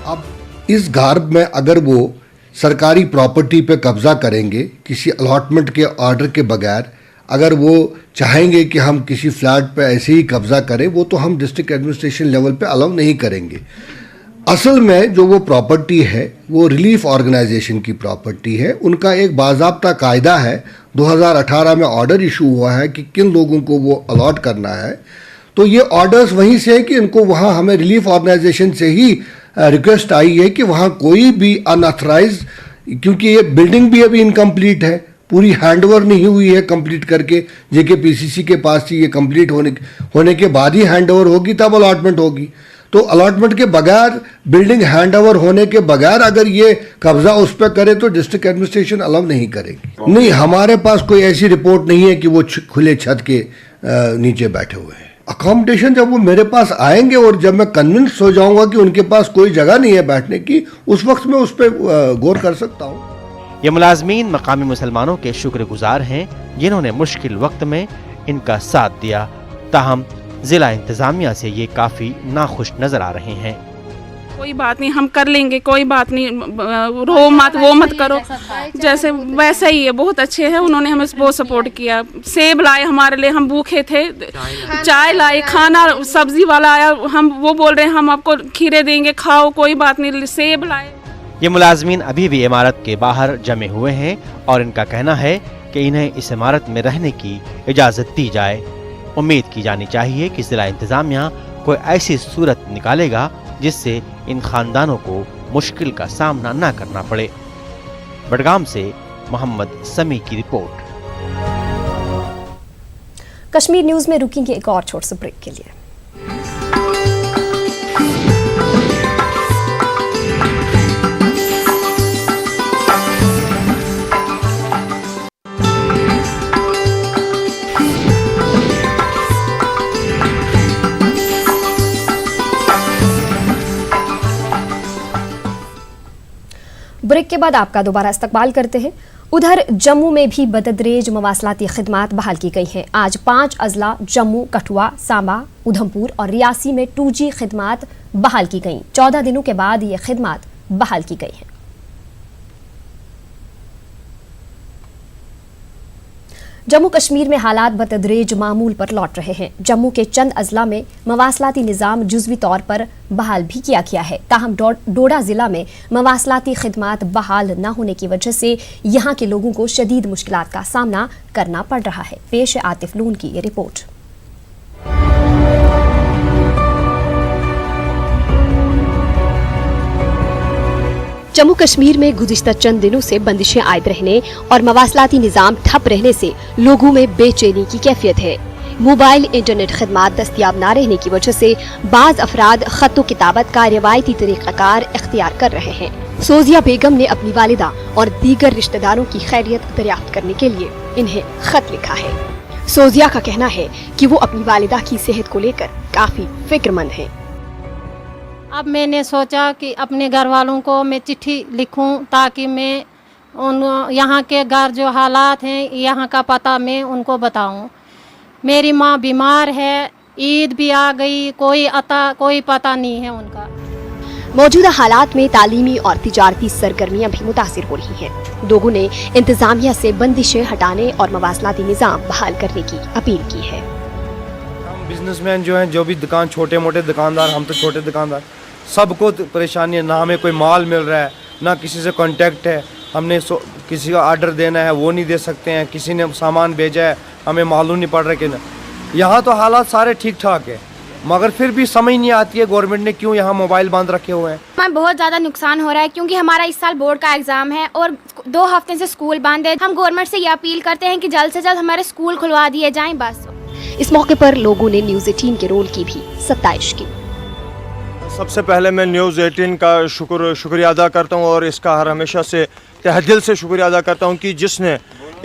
अब इस घर में अगर वो सरकारी प्रॉपर्टी पे कब्जा करेंगे किसी अलॉटमेंट के ऑर्डर के बगैर, अगर वो चाहेंगे कि हम किसी फ्लैट पे ऐसे ही कब्जा करें, वो तो हम डिस्ट्रिक्ट एडमिनिस्ट्रेशन लेवल पे अलाउ नहीं करेंगे। असल में जो वो प्रॉपर्टी है वो रिलीफ ऑर्गेनाइजेशन की प्रॉपर्टी है। उनका एक बाज़ाब्ता कायदा है, 2018 में ऑर्डर इशू हुआ है कि किन लोगों को वो अलॉट करना है। तो ये ऑर्डर्स वहीं से है कि इनको वहाँ, हमें रिलीफ ऑर्गेनाइजेशन से ही रिक्वेस्ट आई है कि वहाँ कोई भी अनऑथराइज, क्योंकि ये बिल्डिंग भी अभी इनकम्प्लीट है, पूरी हैंडओवर नहीं हुई है कंप्लीट करके। JKPCC के पास ही ये कंप्लीट होने के बाद ही हैंडओवर होगी, तब अलॉटमेंट होगी। तो अलॉटमेंट के बगैर, बिल्डिंग हैंडओवर होने के बगैर अगर ये कब्जा उस पर करे तो डिस्ट्रिक्ट एडमिनिस्ट्रेशन अलाउ नहीं करेगी। नहीं, हमारे पास कोई ऐसी रिपोर्ट नहीं है कि वो खुले छत के नीचे बैठे हुए हैं। अकोमोडेशन जब वो मेरे पास आएंगे और जब मैं कन्विंस हो जाऊंगा कि उनके पास कोई जगह नहीं है बैठने की, उस वक्त मैं उस पर गौर कर सकता हूँ। ये मुलाजमीन मकामी मुसलमानों के शुक्रगुजार हैं जिन्होंने मुश्किल वक्त में इनका साथ दिया। ताहम जिला इंतजामिया से ये काफ़ी नाखुश नजर आ रहे हैं। कोई बात नहीं, हम कर लेंगे, कोई बात नहीं, रो मत, वो मत करो, जैसे वैसा ही है। बहुत अच्छे हैं, उन्होंने हमें बहुत सपोर्ट किया। सेब लाए हमारे लिए, हम भूखे थे, चाय लाए, खाना, सब्जी वाला आया, हम वो बोल रहे हैं हम आपको खीरे देंगे, खाओ, कोई बात नहीं, सेब लाए। ये मुलाजमीन अभी भी इमारत के बाहर जमे हुए हैं और इनका कहना है कि इन्हें इस इमारत में रहने की इजाज़त दी जाए। उम्मीद की जानी चाहिए कि जिला इंतजामिया कोई ऐसी सूरत निकालेगा जिससे इन खानदानों को मुश्किल का सामना न करना पड़े। बडगाम से मोहम्मद समी की रिपोर्ट। कश्मीर न्यूज में रुकेंगे एक और छोटे से ब्रेक के लिए। ब्रेक के बाद आपका दोबारा इस्तकबाल करते हैं। उधर जम्मू में भी बददरेज मवासलाती खिदमात बहाल की गई हैं। आज 5 अजला जम्मू, कठुआ, सांबा, उधमपुर और रियासी में 2G खिदमात बहाल की गईं। 14 दिनों के बाद ये खिदमात बहाल की गई हैं। जम्मू कश्मीर में हालात बतदरेज मामूल पर लौट रहे हैं। जम्मू के चंद अजला में मवासलाती निज़ाम जुज़वी तौर पर बहाल भी किया गया है। ताहम डोडा जिला में मवासलाती खिदमात बहाल न होने की वजह से यहाँ के लोगों को शदीद मुश्किलात का सामना करना पड़ रहा है। पेश है आतिफ लून की ये रिपोर्ट। जम्मू कश्मीर में गुज़िश्ता चंद दिनों से बंदिशें आयद रहने और मवासलाती निज़ाम ठप रहने से लोगों में बेचैनी की कैफियत है। मोबाइल इंटरनेट खदमात दस्तियाब न रहने की वजह से बाज अफराद खत किताबत का रिवायती तरीक़ाकार इख्तियार कर रहे हैं। सोजिया बेगम ने अपनी वालिदा और दीगर रिश्तेदारों की खैरियत दरियाफ्त करने के लिए इन्हें खत लिखा है। सोजिया का कहना है कि वो अपनी वालिदा की सेहत को लेकर काफी फिक्रमंद है। अब मैंने सोचा कि अपने घर वालों को मैं चिट्ठी लिखूं ताकि मैं उन यहाँ के घर जो हालात हैं यहाँ का पता मैं उनको बताऊं। मेरी माँ बीमार है, ईद भी आ गई, कोई पता नहीं है उनका। मौजूदा हालात में तालीमी और तिजारती सरगर्मियां भी मुतासिर हो रही हैं। लोगों ने इंतजामिया से बंदिशें हटाने और मवासलाती निज़ाम बहाल करने की अपील की है। हम बिजनेसमैन जो हैं, जो भी दुकान छोटे मोटे दुकानदार, हम तो छोटे दुकानदार, सबको परेशानी है। ना हमें कोई माल मिल रहा है, ना किसी से कांटेक्ट है। हमने किसी का आर्डर देना है वो नहीं दे सकते हैं, किसी ने सामान भेजा है हमें मालूम नहीं पड़ रहा कि यहाँ तो हालात सारे ठीक ठाक है, मगर फिर भी समझ नहीं आती है गवर्नमेंट ने क्यों यहाँ मोबाइल बंद रखे हुए हैं। हमें बहुत ज़्यादा नुकसान हो रहा है क्योंकि हमारा इस साल बोर्ड का एग्ज़ाम है और 2 हफ्ते से स्कूल बंद है। हम गवर्नमेंट से ये अपील करते हैं कि जल्द से जल्द हमारे स्कूल खुलवा दिए जाएं बस। इस मौके पर लोगों ने न्यूज़ 18 के रोल की भी सत्ताइश की। सबसे पहले मैं न्यूज़ 18 का शुक्रिया अदा करता हूँ और इसका हर हमेशा से तहे दिल से शुक्रिया अदा करता हूँ कि जिसने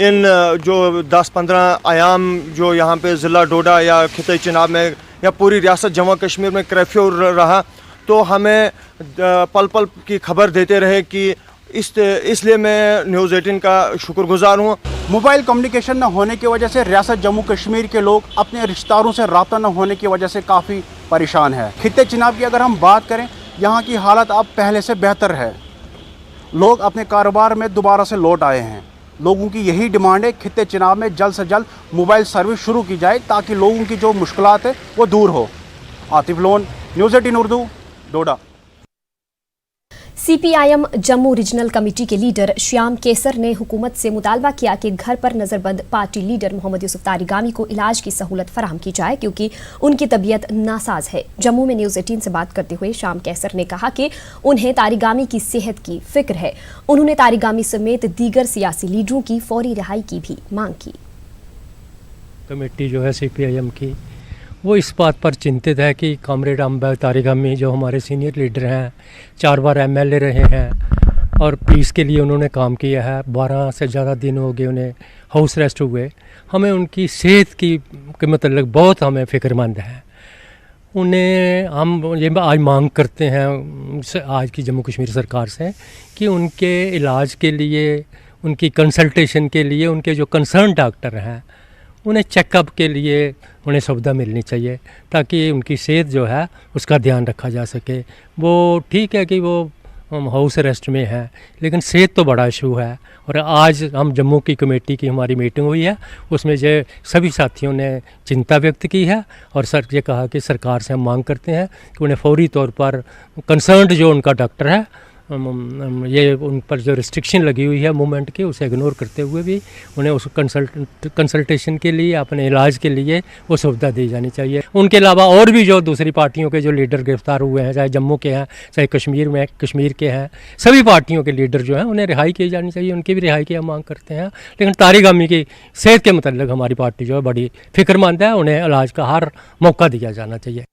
इन जो 10-15 आयाम जो यहाँ पे ज़िला डोडा या खिते चिनाब में या पूरी रियासत जम्मू कश्मीर में कर्फ्यू रहा, तो हमें पल पल की खबर देते रहे कि इसलिए मैं न्यूज़ 18 का शुक्रगुजार हूँ। मोबाइल कम्युनिकेशन न होने की वजह से रियासत जम्मू कश्मीर के लोग अपने रिश्तेदारों से रब्ता न होने की वजह से काफ़ी परेशान है। खित्ते चिनाब की अगर हम बात करें, यहाँ की हालत अब पहले से बेहतर है। लोग अपने कारोबार में दोबारा से लौट आए हैं। लोगों की यही डिमांड है खित्ते चिनाब में जल्द से जल्द मोबाइल सर्विस शुरू की जाए ताकि लोगों की जो मुश्किलात है वो दूर हो। आतिफ लोन, न्यूज़ 18 उर्दू, डोडा। सीपीआईएम जम्मू रीजनल कमेटी के लीडर श्याम केसर ने हुकूमत से मुतालबा किया कि घर पर नजरबंद पार्टी लीडर मोहम्मद यूसुफ तारिगामी को इलाज की सहूलत फराहम की जाए क्योंकि उनकी तबीयत नासाज है। जम्मू में न्यूज़ 18 से बात करते हुए श्याम केसर ने कहा कि उन्हें तारिगामी की सेहत की फिक्र है। उन्होंने तारिगामी समेत दीगर सियासी लीडरों की फौरी रिहाई की भी मांग की। कमेटी जो है सीपीआईएम की, वो इस बात पर चिंतित है कि कॉमरेड अम्बा तारिगामी जो हमारे सीनियर लीडर हैं, 4 बार एमएलए रहे हैं और पीस के लिए उन्होंने काम किया है। 12 से ज़्यादा दिन हो गए उन्हें हाउस अरेस्ट हुए। हमें उनकी सेहत की मतलब बहुत हमें फ़िक्रमंद है। उन्हें हम ये आज मांग करते हैं आज की जम्मू कश्मीर सरकार से कि उनके इलाज के लिए, उनकी कंसल्टेशन के लिए उनके जो कंसर्न डॉक्टर हैं उन्हें चेकअप के लिए उन्हें सुविधा मिलनी चाहिए ताकि उनकी सेहत जो है उसका ध्यान रखा जा सके। वो ठीक है कि वो हाउस अरेस्ट में है, लेकिन सेहत तो बड़ा इशू है। और आज हम जम्मू की कमेटी की हमारी मीटिंग हुई है, उसमें जो सभी साथियों ने चिंता व्यक्त की है और सर ये कहा कि सरकार से हम मांग करते हैं कि उन्हें फौरी तौर पर कंसर्न्ड जो उनका डॉक्टर है, ये उन पर जो रिस्ट्रिक्शन लगी हुई है मूवमेंट की, उसे इग्नोर करते हुए भी उन्हें उस कंसल्टेशन के लिए, अपने इलाज के लिए वो सुविधा दी जानी चाहिए। उनके अलावा और भी जो दूसरी पार्टियों के जो लीडर गिरफ्तार हुए हैं, चाहे जम्मू के हैं चाहे कश्मीर के हैं, सभी पार्टियों के लीडर जो हैं उन्हें रिहाई की जानी चाहिए। उनकी भी रिहाई की हम मांग करते हैं। लेकिन तारिगामी की सेहत के मतलब हमारी पार्टी जो है बड़ी फिक्रमंद है। उन्हें इलाज का हर मौका दिया जाना चाहिए।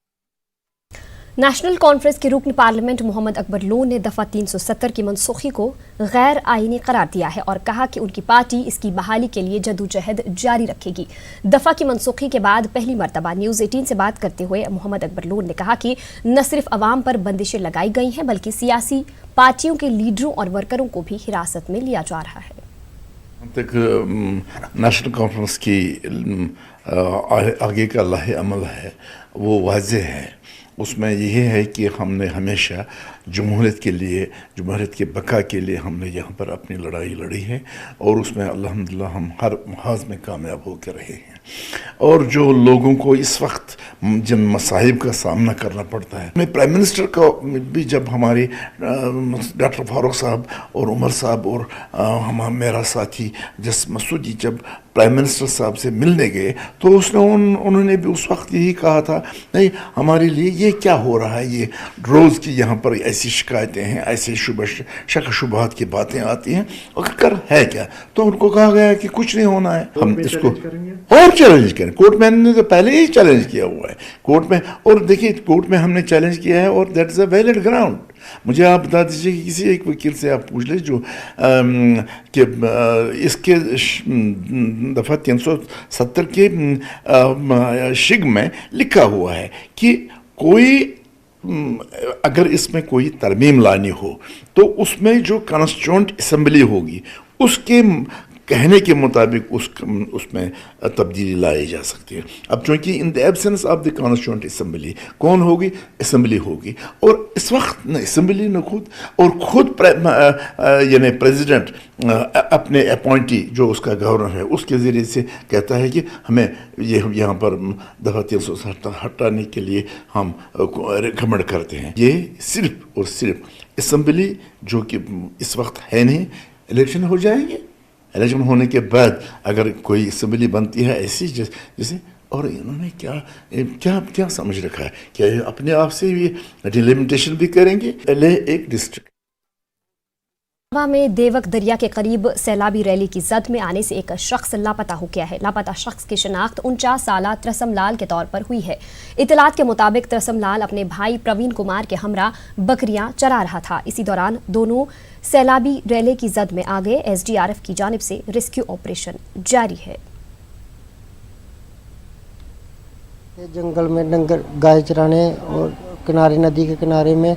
नेशनल कॉन्फ्रेंस के रुकन पार्लियामेंट मोहम्मद अकबर लोन ने दफ़ा 370 की मनसूखी को गैर आईनी करार दिया है और कहा कि उनकी पार्टी इसकी बहाली के लिए जद्दोजहद जारी रखेगी। दफ़ा की मनसूखी के बाद पहली मरतबा न्यूज़ 18 से बात करते हुए मोहम्मद अकबर लोन ने कहा कि न सिर्फ अवाम पर बंदिशें लगाई गई हैं बल्कि सियासी पार्टियों के लीडरों और वर्करों को भी हिरासत में लिया जा रहा है। तक नेशनल कॉन्फ्रेंस की आगे का लाहे अमल है वो वाज़ेह है। उसमें यही है कि हमने हमेशा जमहूरियत के लिए, जमहूरियत के बका के लिए हमने यहाँ पर अपनी लड़ाई लड़ी है और उसमें अल्हम्दुलिल्लाह हम हर महाज में कामयाब होकर रहे हैं। और जो लोगों को इस वक्त जिन मसाइब का सामना करना पड़ता है, मैं प्राइम मिनिस्टर को भी जब हमारे डॉक्टर फारूक साहब और उमर साहब और मेरा साथी जस मसूदी जब प्राइम मिनिस्टर साहब से मिलने गए तो उन्होंने भी उस वक्त यही कहा था, नहीं हमारे लिए ये क्या हो रहा है, ये रोज़ की यहाँ पर ऐसी शिकायतें हैं, ऐसे शक शुबहात की बातें आती हैं, अगर है क्या, तो उनको कहा गया है कि कुछ नहीं होना है। हम इसको और चैलेंज करें, कोर्ट में हमने तो पहले ही चैलेंज किया हुआ है कोर्ट में, और देखिए कोर्ट में हमने चैलेंज किया है और that is a valid ground. मुझे आप बता दीजिए कि किसी एक वकील से आप पूछ लें जो कि इसके दफ़ा 370 के शिग में लिखा हुआ है कि कोई अगर इसमें कोई तरमीम लानी हो तो उसमें जो कॉन्स्टिट्यूएंट असेंबली होगी उसके कहने के मुताबिक उसमें तब्दीली लाई जा सकती है। अब चूँकि in the absence of the constituent assembly कौन होगी, असेंबली होगी, और इस वक्त न असेंबली न खुद यानी प्रेसिडेंट अपने अपॉइंटी जो उसका गवर्नर है उसके ज़रिए से कहता है कि हमें ये यहाँ पर दफ़ा 370 हटाने के लिए हम रिकमेंड करते हैं। ये सिर्फ और सिर्फ असेंबली जो कि इस वक्त है नहीं, इलेक्शन हो जाएंगे, इलेक्शन होने के बाद अगर कोई असेंबली बनती है ऐसी जैसे, और इन्होंने क्या क्या क्या समझ रखा है, क्या ये अपने आप से ये डिलिमिटेशन भी करेंगे। पहले एक डिस्ट्रिक्ट में देवक दरिया के करीब सैलाबी रैली की जद में आने से एक शख्स लापता हो गया है। लापता शख्स की शिनाख्त 49 साला त्रसम लाल के तौर पर हुई है। इतलात के मुताबिक त्रसम लाल अपने भाई प्रवीण कुमार के हमरा बकरियां चरा रहा था। इसी दौरान दोनों सैलाबी रैली की जद में आ गए। SDRF की जानिब से रेस्क्यू ऑपरेशन जारी है। जंगल में डंगर गाय चराने और किनारे नदी के किनारे में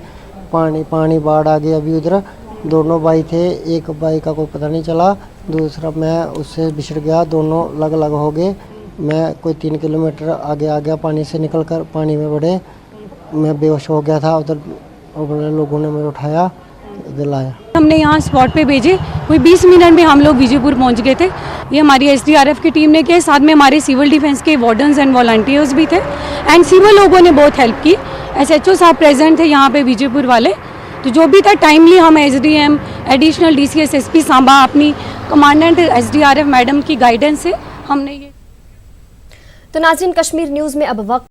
पानी बाढ़ आ गई। अभी उधर दोनों भाई थे, एक भाई का कोई पता नहीं चला, दूसरा मैं उससे बिछड़ गया, दोनों अलग अलग हो गए। मैं कोई 3 किलोमीटर आगे आ गया, पानी से निकलकर पानी में बढ़े, मैं बेहोश हो गया था। उधर लोगों ने मुझे उठाया, इधर लाया। हमने यहाँ स्पॉट पे भेजे, कोई 20 मिनट में हम लोग विजयपुर पहुँच गए थे। ये हमारी SDRF की टीम ने किया, साथ में हमारे सिविल डिफेंस के वार्डन्स एंड वॉलंटियर्स भी थे एंड सिविल लोगों ने बहुत हेल्प की। SHO साहब प्रेजेंट थे यहाँ पे विजयपुर वाले, तो जो भी था टाइमली हम SDM additional DCS SP Samba अपनी कमांडेंट SDRF मैडम की गाइडेंस से हमने ये। तो नाज़रीन, कश्मीर न्यूज़ में अब वक्त